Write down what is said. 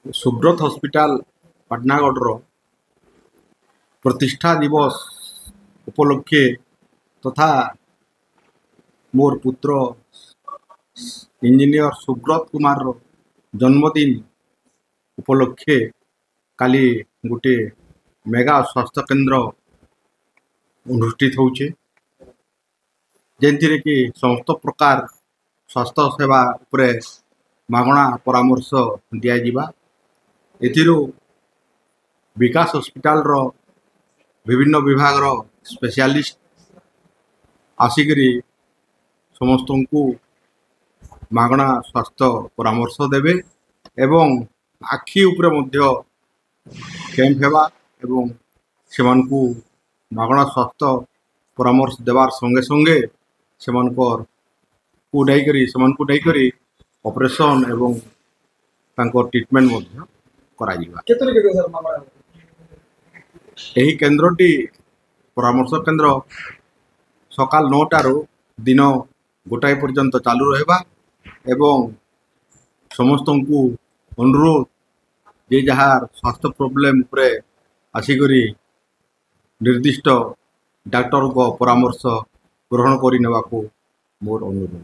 Subrat hospital Patnagarh प्रतिष्ठा दिवस उपलक्षे तथा मोर पुत्र इंजीनियर सुब्रत कुमार जन्मदिन उपलक्षे काली गोटे मेगा स्वास्थ्य केन्द्र अनुष्ठित होचे जेनथिरे कि समस्त प्रकार स्वास्थ्य सेवा उपरे मागणा परामर्श दिया जिबा। एथिरो विकास हॉस्पिटल रो विभिन्न विभाग रो स्पेशलिस्ट आसिकरी समस्त को मागणा स्वास्थ्य परामर्श देवे एवं आखि उपरे मध्य कैंप हेबा एवं सेमानकु मागणा स्वास्थ्य परामर्श देवार संगे संगे सेमानकर को डाइकरी ऑपरेशन एवं तांको ट्रीटमेंट मध्य करा जिबा। एही केन्द्रटी परामर्श केन्द्र सकाल 9टारू दिन 1 पर्यंत चालू रहबा एवं समस्त को अनुरोध जे जहार स्वास्थ्य प्रॉब्लम उपरे आसिकरी निर्दिष्ट डॉक्टर को परामर्श ग्रहण करि नेबा को मोर अनुरोध।